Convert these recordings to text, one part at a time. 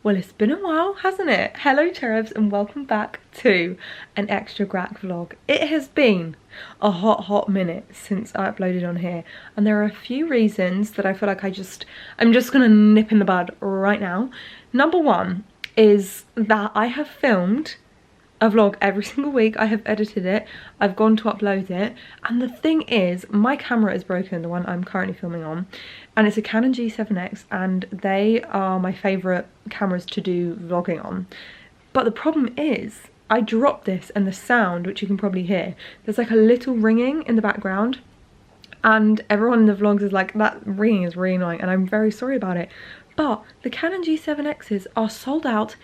Well, it's been a while, hasn't it? Hello cherubs and welcome back to an extra grack vlog. It has been a hot minute since I uploaded on here, and there are a few reasons that I feel like I'm just gonna nip in the bud right now. Number one is that I have filmed a vlog every single week. I have edited it, I've gone to upload it, and the thing is, my camera is broken, the one I'm currently filming on, and it's a Canon G7X, and they are my favourite cameras to do vlogging on. But the problem is, I dropped this and the sound, which you can probably hear, there's like a little ringing in the background, and everyone in the vlogs is like, that ringing is really annoying, and I'm very sorry about it. But the Canon G7Xs are sold out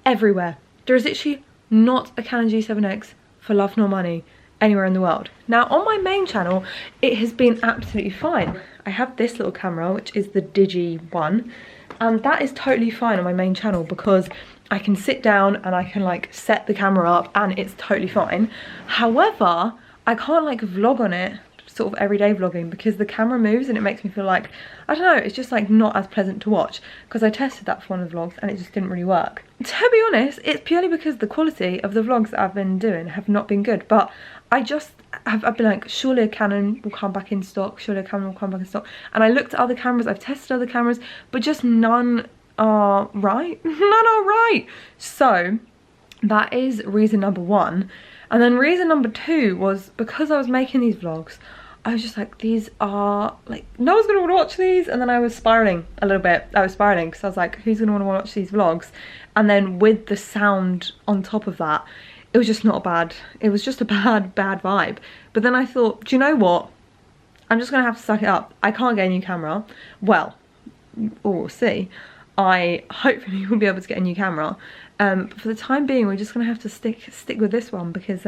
everywhere. There is literally not a Canon G7X for love nor money anywhere in the world. Now on my main channel it has been absolutely fine. I have this little camera, which is the Digi one, and that is totally fine on my main channel because I can sit down and I can like set the camera up and it's totally fine. However, I can't like vlog on it, sort of everyday vlogging, because the camera moves and it makes me feel like, I don't know, it's just like not as pleasant to watch, because I tested that for one of the vlogs and it just didn't really work. To be honest, it's purely because the quality of the vlogs that I've been doing have not been good, but I've been like, surely a Canon will come back in stock, surely a Canon will come back in stock, and I looked at other cameras, I've tested other cameras, but just none are right. None are right. So that is reason number one. And then reason number two was because I was making these vlogs, I was just like, these are like, no one's gonna want to watch these. And then I was spiraling a little bit. I was spiraling because I was like, who's gonna want to watch these vlogs? And then with the sound on top of that, it was just not bad. It was just a bad vibe. But then I thought, do you know what? I'm just gonna have to suck it up. I can't get a new camera. Well, we'll see. I hopefully will be able to get a new camera. But for the time being, we're just gonna have to stick with this one because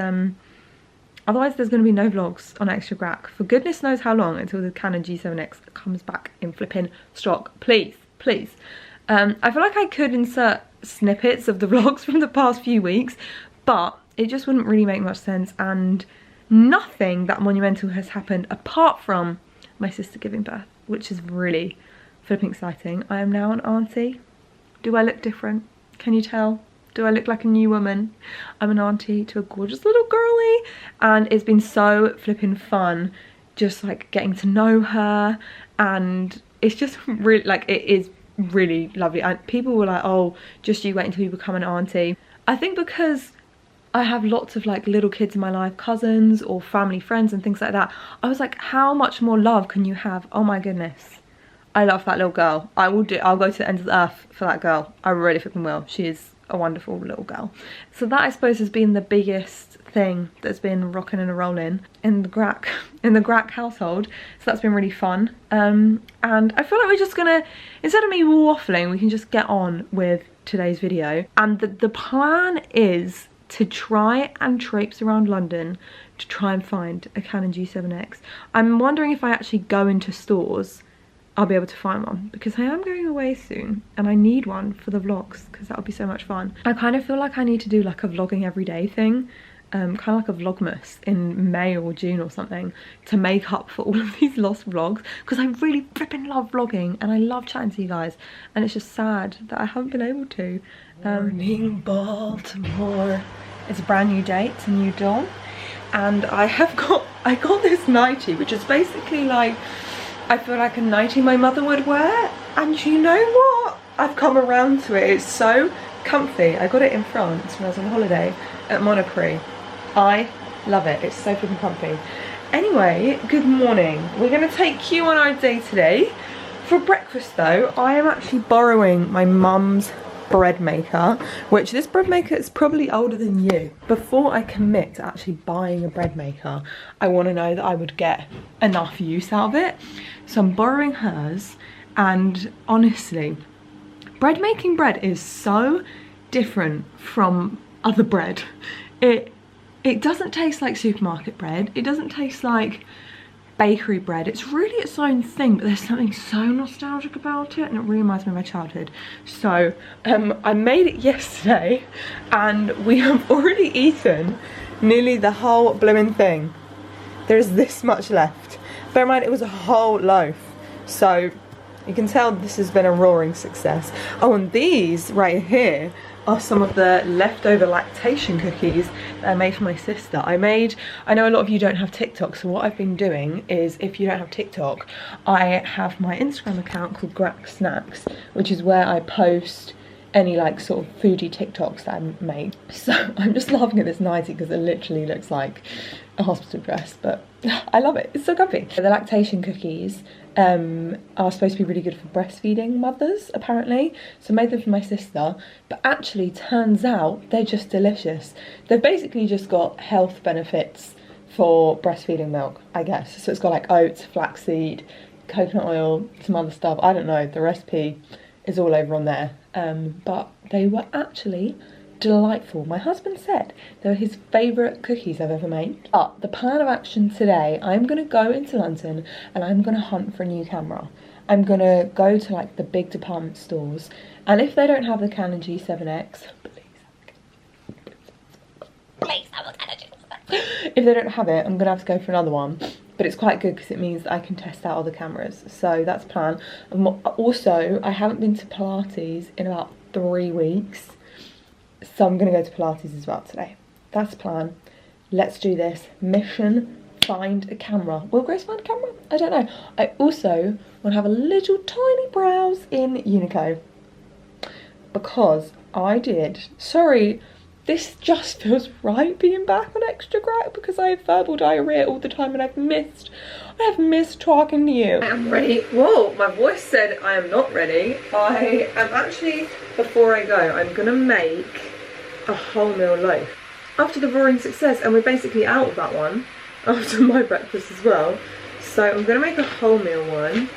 otherwise there's going to be no vlogs on Extra Grack for goodness knows how long, until the Canon G7X comes back in flipping stock. Please, please. I feel like I could insert snippets of the vlogs from the past few weeks, but it just wouldn't really make much sense, and nothing that monumental has happened apart from my sister giving birth, which is really flipping exciting. I am now an auntie. Do I look different? Can you tell? Do I look like a new woman? I'm an auntie to a gorgeous little girlie, and it's been so flipping fun just like getting to know her, and it's just really like, it is really lovely. And people were like, oh, just you wait until you become an auntie. I think because I have lots of like little kids in my life, cousins or family friends and things like that, I was like, how much more love can you have? Oh my goodness, I love that little girl. I'll go to the end of the earth for that girl. I really flipping will. She is a wonderful little girl. So that, I suppose, has been the biggest thing that's been rocking and rolling in the Grack household. So that's been really fun. And I feel like we're just gonna, instead of me waffling, we can just get on with today's video. And the plan is to try and traipse around London to try and find a Canon G7X. I'm wondering if I actually go into stores, I'll be able to find one, because I am going away soon and I need one for the vlogs because that would be so much fun. I kind of feel like I need to do like a vlogging everyday thing, kind of like a vlogmas in May or June or something, to make up for all of these lost vlogs, because I really flipping love vlogging and I love chatting to you guys, and it's just sad that I haven't been able to. Morning Baltimore. It's a brand new day, it's a new dawn, and I got this nightie, which is basically like, I feel like a nightie my mother would wear, and you know what? I've come around to it. It's so comfy. I got it in France when I was on holiday at Monaco. I love it. It's so flipping comfy. Anyway, good morning. We're going to take you on our day today. For breakfast though, I am actually borrowing my mum's bread maker, which this bread maker is probably older than you. Before I commit to actually buying a bread maker, I want to know that I would get enough use out of it. So I'm borrowing hers, and honestly, making bread is so different from other bread. It doesn't taste like supermarket bread, it doesn't taste like bakery bread. It's really its own thing, but there's something so nostalgic about it, and it really reminds me of my childhood. So I made it yesterday and we have already eaten nearly the whole blooming thing. There's this much left. Bear in mind, it was a whole loaf, so You can tell this has been a roaring success. Oh, and these right here are some of the leftover lactation cookies that I made for my sister. I know a lot of you don't have TikTok, so what I've been doing is, if you don't have TikTok, I have my Instagram account called Grack Snacks, which is where I post any like sort of foodie TikToks that I make. So I'm just laughing at this nightie because it literally looks like a hospital dress, but I love it. It's so comfy. The lactation cookies are supposed to be really good for breastfeeding mothers, apparently. So I made them for my sister, but actually turns out they're just delicious. They've basically just got health benefits for breastfeeding milk, I guess. So it's got like oats, flaxseed, coconut oil, some other stuff. I don't know, the recipe is all over on there. But they were actually delightful. My husband said they were his favourite cookies I've ever made. But the plan of action today, I'm going to go into London and I'm going to hunt for a new camera. I'm going to go to like the big department stores, and if they don't have the Canon G7X, please have a Canon G7X. If they don't have it, I'm going to have to go for another one. But it's quite good because it means that I can test out other cameras. So that's the plan. Also, I haven't been to Pilates in about 3 weeks. So I'm going to go to Pilates as well today. That's the plan. Let's do this. Mission, find a camera. Will Grace find a camera? I don't know. I also want to have a little tiny browse in Uniqlo. Because I did... Sorry, this just feels right being back on Extra Grack because I have verbal diarrhea all the time and I have missed talking to you. I am ready. Whoa, my voice said I am not ready. I am actually, before I go, I'm gonna make a wholemeal loaf. After the roaring success, and we're basically out of that one, after my breakfast as well. So I'm gonna make a wholemeal one.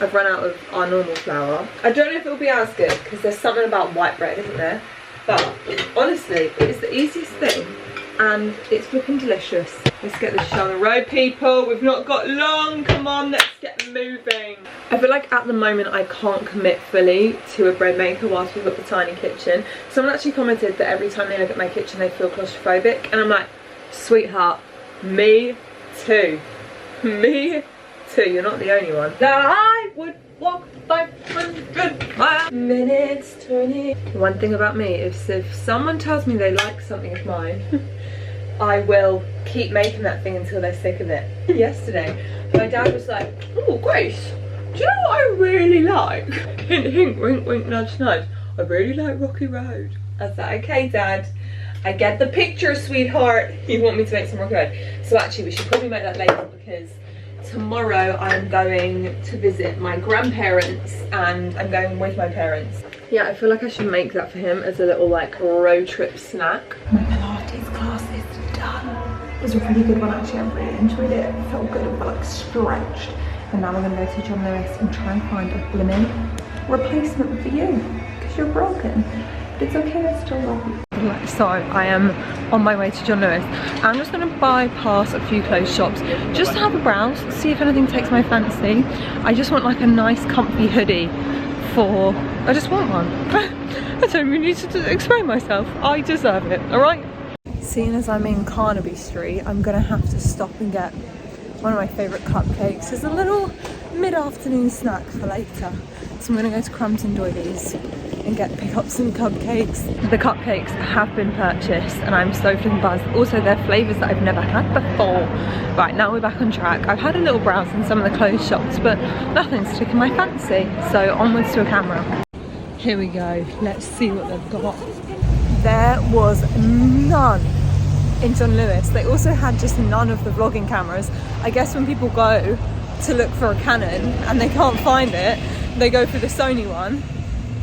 I've run out of our normal flour. I don't know if it'll be as good because there's something about white bread, isn't there? But honestly, it's the easiest thing and it's flipping delicious. Let's get this show on the road, people. We've not got long. Come on, let's get moving. I feel like at the moment I can't commit fully to a bread maker whilst we've got the tiny kitchen. Someone actually commented that every time they look at my kitchen they feel claustrophobic, and I'm like, sweetheart, me too. Me too. You're not the only one. That I would walk 500 minutes turning. One thing about me is if someone tells me they like something of mine, I will keep making that thing until they're sick of it. Yesterday, my dad was like, oh, Grace, do you know what I really like? Hint, hint, wink, wink, nudge, nudge. I really like Rocky Road. I was like, okay, Dad, I get the picture, sweetheart. You want me to make some Rocky Road? So actually, we should probably make that later because tomorrow I'm going to visit my grandparents and I'm going with my parents. Yeah, I feel like I should make that for him as a little like road trip snack. My Pilates class is done. It was a really good one actually. I really enjoyed it. It felt good. It felt like stretched. And now I'm going to go to John Lewis and try and find a blimmin' replacement for you because you're broken. But it's okay, I still love you. So I am on my way to John Lewis. I'm just going to bypass a few clothes shops just to have a browse, see if anything takes my fancy. I just want like a nice comfy hoodie for... I just want one. I don't really need to explain myself. I deserve it, alright? Seeing as I'm in Carnaby Street, I'm going to have to stop and get one of my favourite cupcakes as a little mid-afternoon snack for later. So I'm going to go to Crumpton Doilies and pick up some cupcakes. The cupcakes have been purchased and I'm so flipping buzzed. Also, they're flavours that I've never had before. Right, now we're back on track. I've had a little browse in some of the clothes shops, but nothing's taken my fancy. So onwards to a camera. Here we go. Let's see what they've got. There was none in John Lewis. They also had just none of the vlogging cameras. I guess when people go to look for a Canon and they can't find it, they go for the Sony one.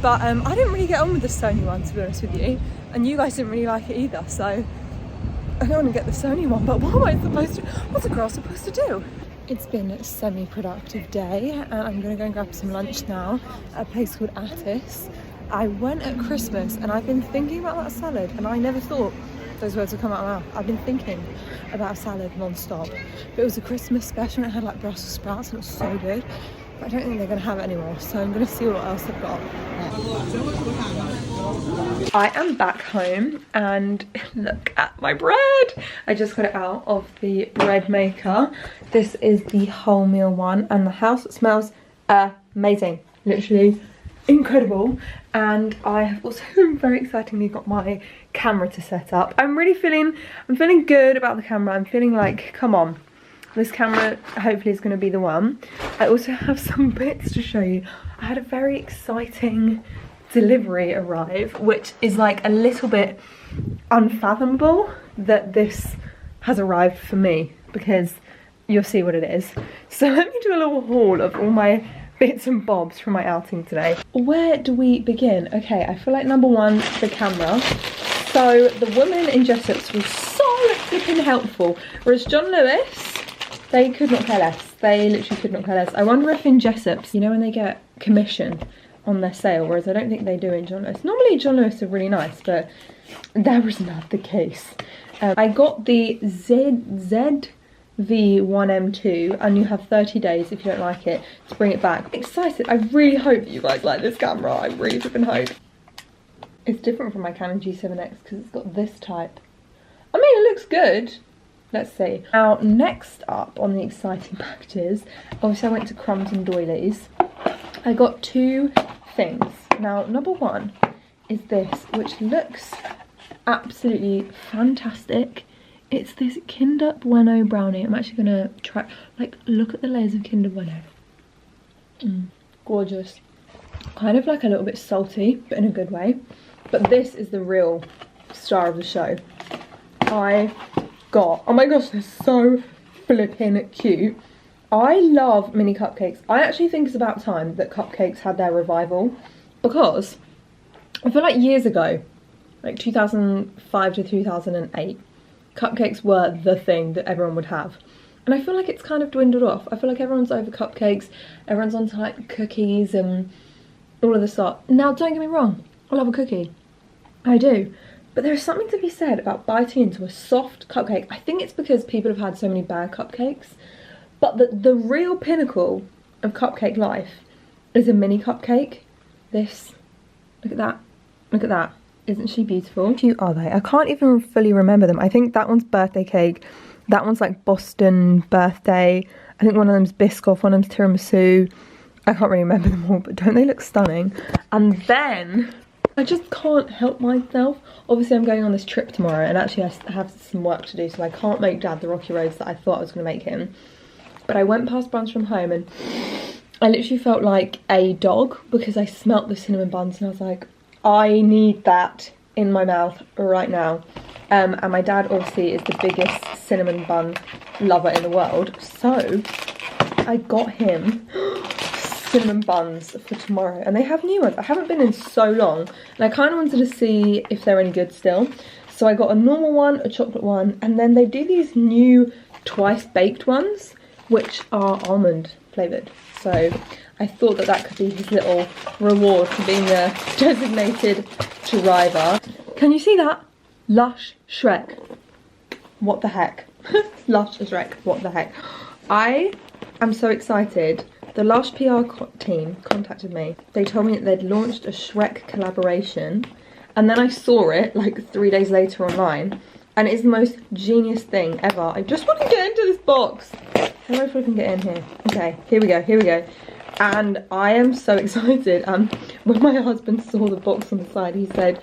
But I didn't really get on with the Sony one, to be honest with you, and you guys didn't really like it either, so I don't want to get the Sony one. But what am I supposed to, what's a girl supposed to do? It's been a semi-productive day and I'm going to go and grab some lunch now at a place called Attis. I went at Christmas and I've been thinking about that salad and I never thought those words would come out of my mouth. I've been thinking about a salad non-stop. But it was a Christmas special and it had like Brussels sprouts and it was so good. But I don't think they're going to have it anymore, so I'm going to see what else they've got. I am back home and look at my bread. I just got it out of the bread maker. This is the wholemeal one and the house smells amazing, literally incredible. And I have also very excitingly got my camera to set up. I'm feeling good about the camera. I'm feeling like, come on, this camera hopefully is going to be the one. I also have some bits to show you. I had a very exciting delivery arrive, which is like a little bit unfathomable that this has arrived for me, because you'll see what it is. So let me do a little haul of all my bits and bobs from my outing today. Where do we begin? Okay, I feel like number one, the camera. So the woman in Jessups was so flipping helpful, whereas John Lewis, they could not care less. They literally could not care less. I wonder if in Jessups, you know, when they get commission on their sale, whereas I don't think they do in John Lewis. Normally John Lewis are really nice, but that was not the case. I got the V1M2, and you have 30 days if you don't like it to bring it back. I'm excited. I really hope you guys like this camera. I really flipping hope. It's different from my Canon G7X because it's got this type. I mean, it looks good. Let's see. Now, next up on the exciting packages, obviously I went to Crumbs and Doilies. I got two things. Now, number one is this, which looks absolutely fantastic. It's this Kinder Bueno brownie. I'm actually gonna try, like, look at the layers of Kinder Bueno. Gorgeous. Kind of like a little bit salty, but in a good way. But this is the real star of the show. I got, oh my gosh, they're so flipping cute. I love mini cupcakes. I actually think it's about time that cupcakes had their revival, because I feel like years ago, like 2005 to 2008, cupcakes were the thing that everyone would have. And I feel like it's kind of dwindled off. I feel like everyone's over cupcakes, everyone's on to like cookies and all of the sort. Now, don't get me wrong, I love a cookie. I do. But there's something to be said about biting into a soft cupcake. I think it's because people have had so many bad cupcakes. But the real pinnacle of cupcake life is a mini cupcake. This, look at that, look at that. Isn't she beautiful? How cute are they? I can't even fully remember them. I think that one's birthday cake. That one's like Boston birthday. I think one of them's Biscoff, one of them's tiramisu. I can't really remember them all, but don't they look stunning? And then, I just can't help myself. Obviously, I'm going on this trip tomorrow, and actually I have some work to do, so I can't make Dad the rocky roads that I thought I was going to make him. But I went past Buns from Home, and I literally felt like a dog, because I smelt the cinnamon buns, and I was like, I need that in my mouth right now. And my dad obviously is the biggest cinnamon bun lover in the world, so I got him cinnamon buns for tomorrow, and they have new ones. I haven't been in so long, and I kind of wanted to see if they're any good still. So I got a normal one, a chocolate one, and then they do these new twice baked ones, which are almond flavoured. So I thought that that could be his little reward for being a designated driver. Can you see that? Lush Shrek. What the heck? Lush Shrek. What the heck? I am so excited. The Lush PR team contacted me. They told me that they'd launched a Shrek collaboration, and then I saw it like 3 days later online, and it's the most genius thing ever. I just want to get into this box. I don't know if I can get in here. Okay, here we go, here we go. And I am so excited. When my husband saw the box on the side, he said,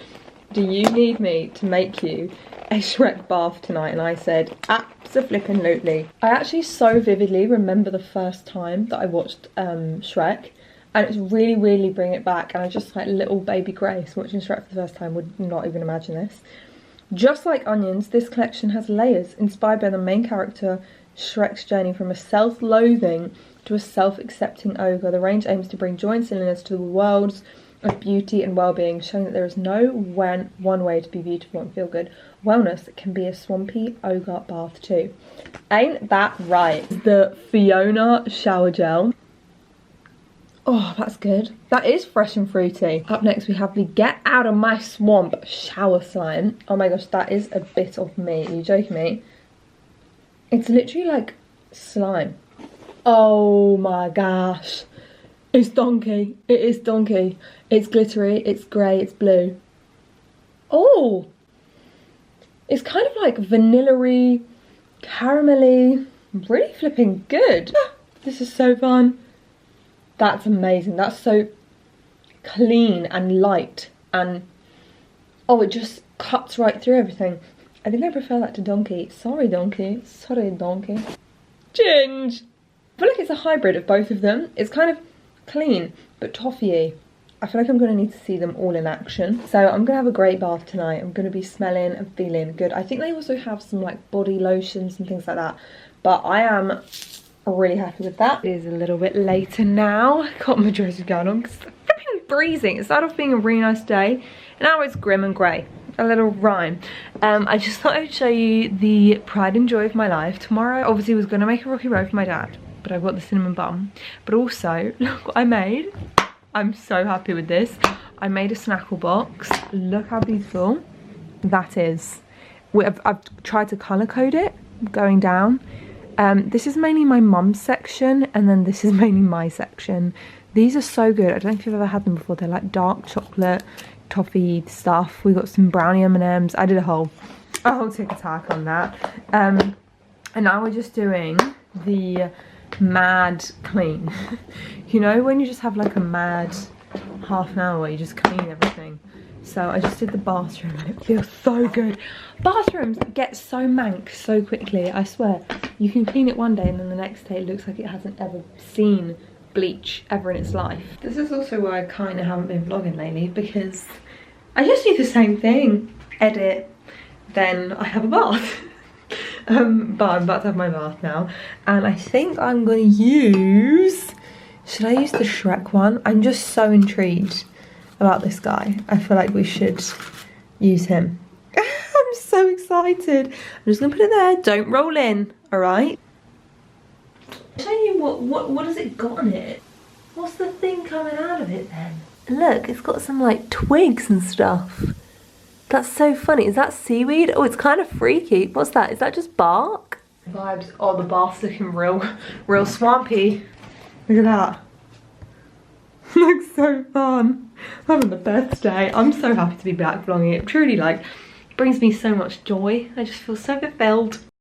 "Do you need me to make you a Shrek bath tonight?" And I said, abso-flippin-lutely. I actually so vividly remember the first time that I watched Shrek, and it's really weirdly bringing it back, and I just like little baby Grace watching Shrek for the first time would not even imagine this. Just like onions, this collection has layers inspired by the main character Shrek's journey from a self-loathing to a self-accepting ogre. The range aims to bring joy and silliness to the worlds of beauty and well-being, showing that there is no one way to be beautiful and feel good. Wellness can be a swampy ogre bath too. Ain't that right? The Fiona shower gel. Oh, that's good. That is fresh and fruity. Up next we have the Get Out of My Swamp shower slime. Oh my gosh, that is a bit of me. Are you joking me? It's literally like slime. Oh my gosh. It's donkey. It is donkey. It's glittery, it's grey, it's blue. Oh! It's kind of like vanilla-y, caramelly. Really flipping good. This is so fun. That's amazing. That's so clean and light, and oh, it just cuts right through everything. I think I prefer that to donkey. Sorry, donkey. Sorry, donkey. Ginge! I feel like it's a hybrid of both of them. It's kind of clean, but toffee-y. I feel like I'm going to need to see them all in action. So I'm going to have a great bath tonight. I'm going to be smelling and feeling good. I think they also have some like body lotions and things like that. But I am really happy with that. It is a little bit later now. I got my dresses going on because it's flipping freezing. It started off being a really nice day. And now it's grim and grey. A little rhyme. I just thought I would show you the pride and joy of my life. Tomorrow obviously was going to make a rocky road for my dad, but I've got the cinnamon bun. But also, look what I made. I'm so happy with this. I made a snackle box. Look how beautiful that is. I've tried to colour code it going down. This is mainly my mum's section, and then this is mainly my section. These are so good. I don't know if you've ever had them before. They're like dark chocolate toffee stuff. We got some brownie M&Ms. I did a whole tick attack on that. And now we're just doing the mad clean. You know when you just have like a mad half an hour where you just clean everything. So I just did the bathroom and it feels so good. Bathrooms get so mank so quickly, I swear. You can clean it one day and then the next day it looks like it hasn't ever seen bleach ever in its life. This is also why I kind of haven't been vlogging lately, because I just do the same thing. Edit, then I have a bath. But I'm about to have my bath now, and I think I'm gonna use, should I use the Shrek one? I'm just so intrigued about this guy. I feel like we should use him. I'm so excited. I'm just gonna put it there. Don't roll in, all right? I'll tell you what has it got on it? What's the thing coming out of it then? Look, it's got some like twigs and stuff. That's so funny. Is that seaweed? Oh, it's kind of freaky. What's that? Is that just bark? Vibes. Oh, the bath's looking real swampy. Look at that. Looks so fun. I'm having the best day. I'm so happy to be back vlogging. It truly like brings me so much joy. I just feel so fulfilled.